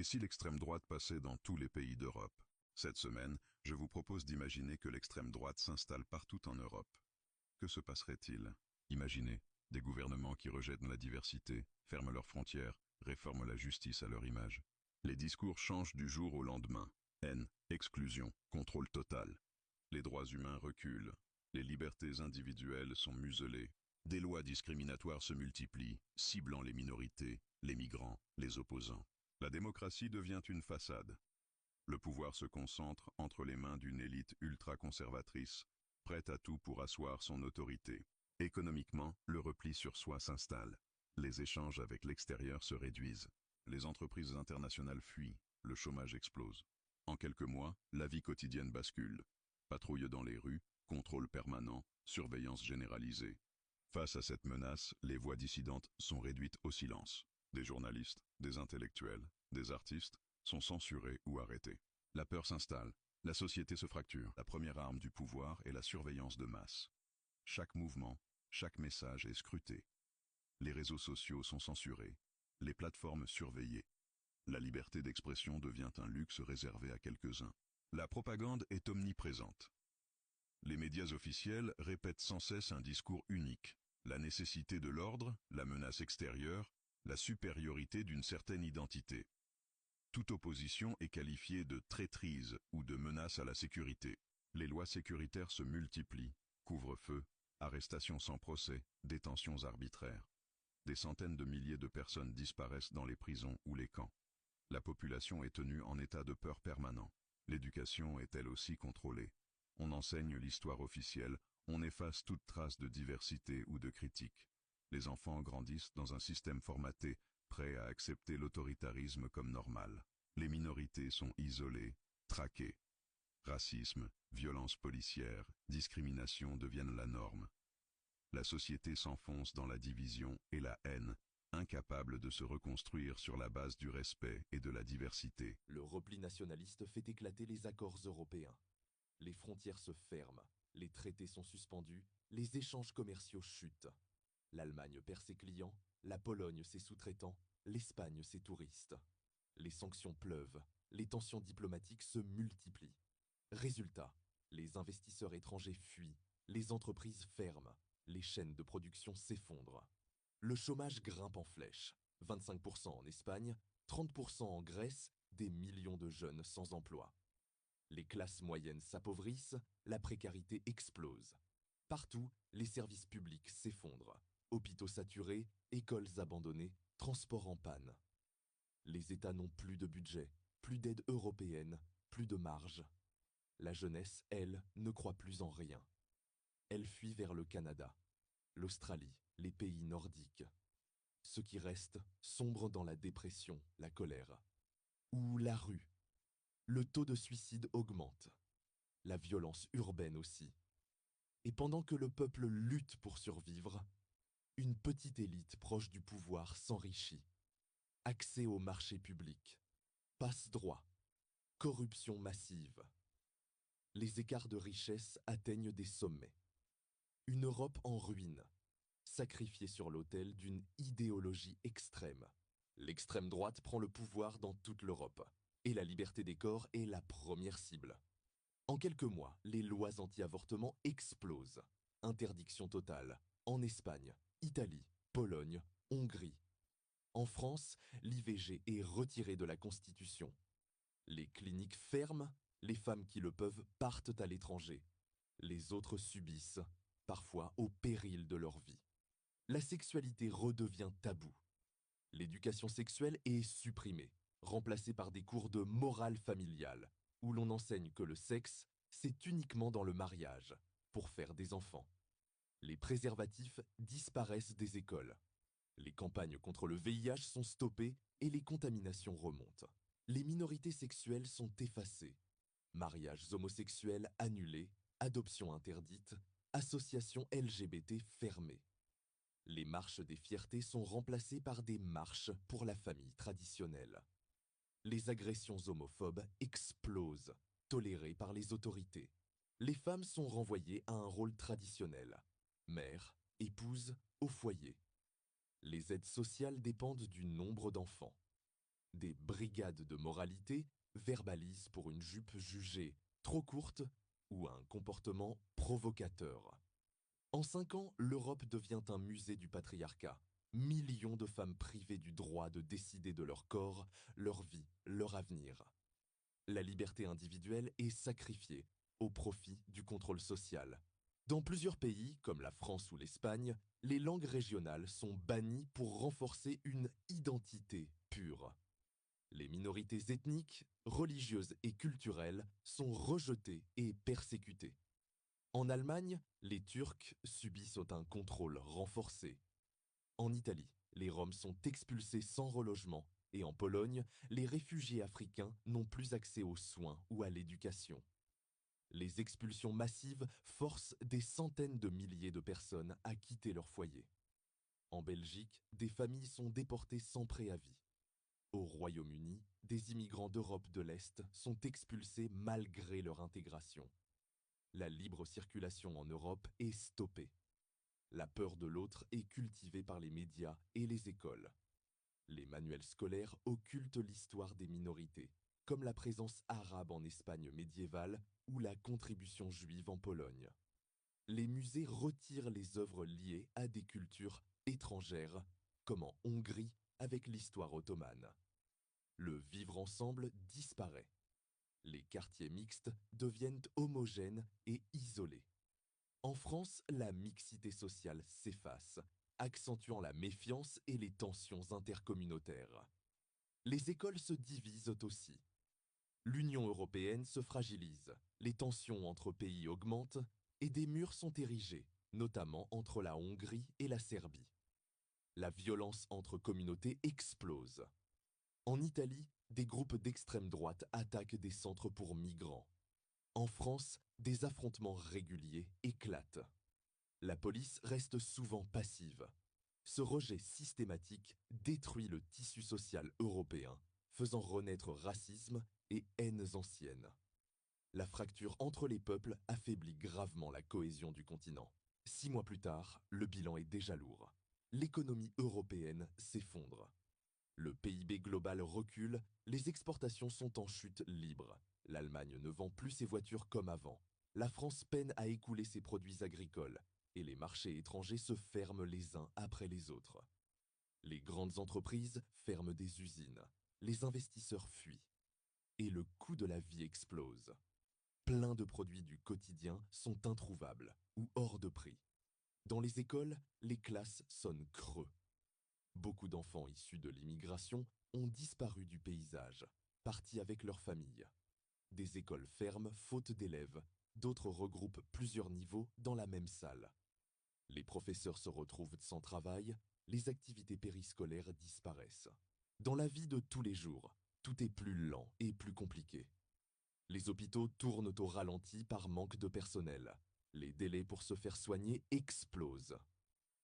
Et si l'extrême droite passait dans tous les pays d'Europe? Cette semaine, je vous propose d'imaginer que l'extrême droite s'installe partout en Europe. Que se passerait-il? Imaginez des gouvernements qui rejettent la diversité, ferment leurs frontières, réforment la justice à leur image. Les discours changent du jour au lendemain. Haine, exclusion, contrôle total. Les droits humains reculent. Les libertés individuelles sont muselées. Des lois discriminatoires se multiplient, ciblant les minorités, les migrants, les opposants. La démocratie devient une façade. Le pouvoir se concentre entre les mains d'une élite ultra-conservatrice, prête à tout pour asseoir son autorité. Économiquement, le repli sur soi s'installe. Les échanges avec l'extérieur se réduisent. Les entreprises internationales fuient. Le chômage explose. En quelques mois, la vie quotidienne bascule. Patrouille dans les rues, contrôle permanent, surveillance généralisée. Face à cette menace, les voix dissidentes sont réduites au silence. Des journalistes, des intellectuels, des artistes sont censurés ou arrêtés. La peur s'installe, la société se fracture. La première arme du pouvoir est la surveillance de masse. Chaque mouvement, chaque message est scruté. Les réseaux sociaux sont censurés, les plateformes surveillées. La liberté d'expression devient un luxe réservé à quelques-uns. La propagande est omniprésente. Les médias officiels répètent sans cesse un discours unique. La nécessité de l'ordre, la menace extérieure, la supériorité d'une certaine identité. Toute opposition est qualifiée de traîtrise ou de menace à la sécurité. Les lois sécuritaires se multiplient. Couvre-feu, arrestations sans procès, détentions arbitraires. Des centaines de milliers de personnes disparaissent dans les prisons ou les camps. La population est tenue en état de peur permanent. L'éducation est elle aussi contrôlée. On enseigne l'histoire officielle, on efface toute trace de diversité ou de critique. Les enfants grandissent dans un système formaté, prêt à accepter l'autoritarisme comme normal. Les minorités sont isolées, traquées. Racisme, violence policière, discrimination deviennent la norme. La société s'enfonce dans la division et la haine, incapable de se reconstruire sur la base du respect et de la diversité. Le repli nationaliste fait éclater les accords européens. Les frontières se ferment, les traités sont suspendus, les échanges commerciaux chutent. L'Allemagne perd ses clients, la Pologne ses sous-traitants, l'Espagne ses touristes. Les sanctions pleuvent, les tensions diplomatiques se multiplient. Résultat, les investisseurs étrangers fuient, les entreprises ferment, les chaînes de production s'effondrent. Le chômage grimpe en flèche, 25% en Espagne, 30% en Grèce, des millions de jeunes sans emploi. Les classes moyennes s'appauvrissent, la précarité explose. Partout, les services publics s'effondrent. Hôpitaux saturés, écoles abandonnées, transports en panne. Les États n'ont plus de budget, plus d'aide européenne, plus de marge. La jeunesse, elle, ne croit plus en rien. Elle fuit vers le Canada, l'Australie, les pays nordiques. Ceux qui restent sombrent dans la dépression, la colère. Ou la rue. Le taux de suicide augmente. La violence urbaine aussi. Et pendant que le peuple lutte pour survivre, une petite élite proche du pouvoir s'enrichit. Accès au marché public, passe-droit, corruption massive. Les écarts de richesse atteignent des sommets. Une Europe en ruine, sacrifiée sur l'autel d'une idéologie extrême. L'extrême droite prend le pouvoir dans toute l'Europe, et la liberté des corps est la première cible. En quelques mois, les lois anti-avortement explosent. Interdiction totale, en Espagne, Italie, Pologne, Hongrie. En France, l'IVG est retirée de la Constitution. Les cliniques ferment, les femmes qui le peuvent partent à l'étranger. Les autres subissent, parfois au péril de leur vie. La sexualité redevient tabou. L'éducation sexuelle est supprimée, remplacée par des cours de morale familiale, où l'on enseigne que le sexe, c'est uniquement dans le mariage, pour faire des enfants. Les préservatifs disparaissent des écoles. Les campagnes contre le VIH sont stoppées et les contaminations remontent. Les minorités sexuelles sont effacées. Mariages homosexuels annulés, adoptions interdites, associations LGBT fermées. Les marches des fiertés sont remplacées par des marches pour la famille traditionnelle. Les agressions homophobes explosent, tolérées par les autorités. Les femmes sont renvoyées à un rôle traditionnel. Mère, épouse, au foyer. Les aides sociales dépendent du nombre d'enfants. Des brigades de moralité verbalisent pour une jupe jugée trop courte ou un comportement provocateur. En 5 ans, l'Europe devient un musée du patriarcat. Millions de femmes privées du droit de décider de leur corps, leur vie, leur avenir. La liberté individuelle est sacrifiée au profit du contrôle social. Dans plusieurs pays, comme la France ou l'Espagne, les langues régionales sont bannies pour renforcer une identité pure. Les minorités ethniques, religieuses et culturelles sont rejetées et persécutées. En Allemagne, les Turcs subissent un contrôle renforcé. En Italie, les Roms sont expulsés sans relogement et en Pologne, les réfugiés africains n'ont plus accès aux soins ou à l'éducation. Les expulsions massives forcent des centaines de milliers de personnes à quitter leur foyer. En Belgique, des familles sont déportées sans préavis. Au Royaume-Uni, des immigrants d'Europe de l'Est sont expulsés malgré leur intégration. La libre circulation en Europe est stoppée. La peur de l'autre est cultivée par les médias et les écoles. Les manuels scolaires occultent l'histoire des minorités, comme la présence arabe en Espagne médiévale ou la contribution juive en Pologne. Les musées retirent les œuvres liées à des cultures étrangères, comme en Hongrie avec l'histoire ottomane. Le vivre ensemble disparaît. Les quartiers mixtes deviennent homogènes et isolés. En France, la mixité sociale s'efface, accentuant la méfiance et les tensions intercommunautaires. Les écoles se divisent aussi. L'Union européenne se fragilise, les tensions entre pays augmentent et des murs sont érigés, notamment entre la Hongrie et la Serbie. La violence entre communautés explose. En Italie, des groupes d'extrême droite attaquent des centres pour migrants. En France, des affrontements réguliers éclatent. La police reste souvent passive. Ce rejet systématique détruit le tissu social européen, faisant renaître racisme et haines anciennes. La fracture entre les peuples affaiblit gravement la cohésion du continent. 6 mois plus tard, le bilan est déjà lourd. L'économie européenne s'effondre. Le PIB global recule, les exportations sont en chute libre. L'Allemagne ne vend plus ses voitures comme avant. La France peine à écouler ses produits agricoles et les marchés étrangers se ferment les uns après les autres. Les grandes entreprises ferment des usines, les investisseurs fuient et le coût de la vie explose. Plein de produits du quotidien sont introuvables ou hors de prix. Dans les écoles, les classes sonnent creux. Beaucoup d'enfants issus de l'immigration ont disparu du paysage, partis avec leur famille. Des écoles ferment faute d'élèves, d'autres regroupent plusieurs niveaux dans la même salle. Les professeurs se retrouvent sans travail, les activités périscolaires disparaissent. Dans la vie de tous les jours, tout est plus lent et plus compliqué. Les hôpitaux tournent au ralenti par manque de personnel. Les délais pour se faire soigner explosent.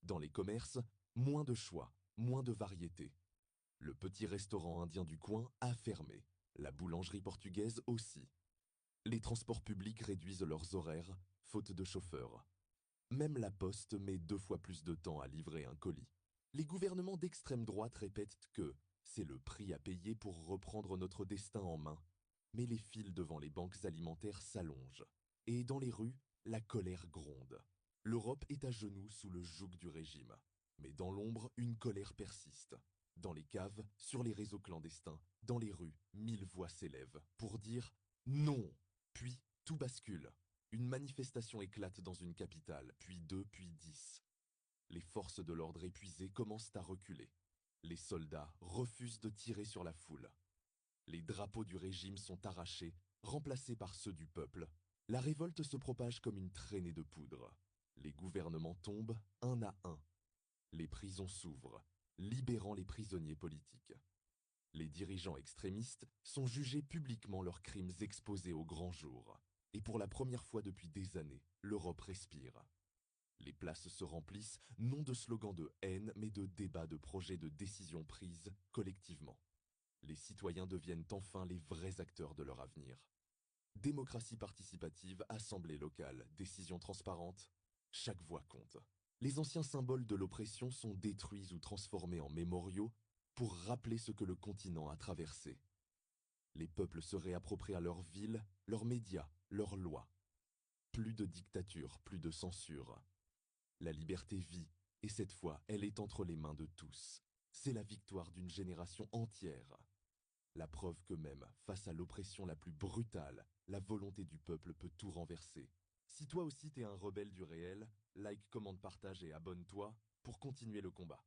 Dans les commerces, moins de choix, moins de variété. Le petit restaurant indien du coin a fermé, la boulangerie portugaise aussi. Les transports publics réduisent leurs horaires, faute de chauffeurs. Même la poste met 2 fois plus de temps à livrer un colis. Les gouvernements d'extrême droite répètent que c'est le prix à payer pour reprendre notre destin en main. Mais les files devant les banques alimentaires s'allongent. Et dans les rues, la colère gronde. L'Europe est à genoux sous le joug du régime. Mais dans l'ombre, une colère persiste. Dans les caves, sur les réseaux clandestins, dans les rues, 1000 voix s'élèvent pour dire non. Puis tout bascule. Une manifestation éclate dans une capitale, puis 2, puis 10. Les forces de l'ordre épuisées commencent à reculer. Les soldats refusent de tirer sur la foule. Les drapeaux du régime sont arrachés, remplacés par ceux du peuple. La révolte se propage comme une traînée de poudre. Les gouvernements tombent un à un. Les prisons s'ouvrent, libérant les prisonniers politiques. Les dirigeants extrémistes sont jugés publiquement leurs crimes exposés au grand jour. Et pour la première fois depuis des années, l'Europe respire. Les places se remplissent non de slogans de haine, mais de débats de projets de décision prises collectivement. Les citoyens deviennent enfin les vrais acteurs de leur avenir. Démocratie participative, assemblée locale, décision transparente, chaque voix compte. Les anciens symboles de l'oppression sont détruits ou transformés en mémoriaux, pour rappeler ce que le continent a traversé. Les peuples se réapproprièrent leurs villes, leurs médias, leurs lois. Plus de dictature, plus de censure. La liberté vit, et cette fois, elle est entre les mains de tous. C'est la victoire d'une génération entière. La preuve que même, face à l'oppression la plus brutale, la volonté du peuple peut tout renverser. Si toi aussi t'es un rebelle du réel, like, commente, partage et abonne-toi pour continuer le combat.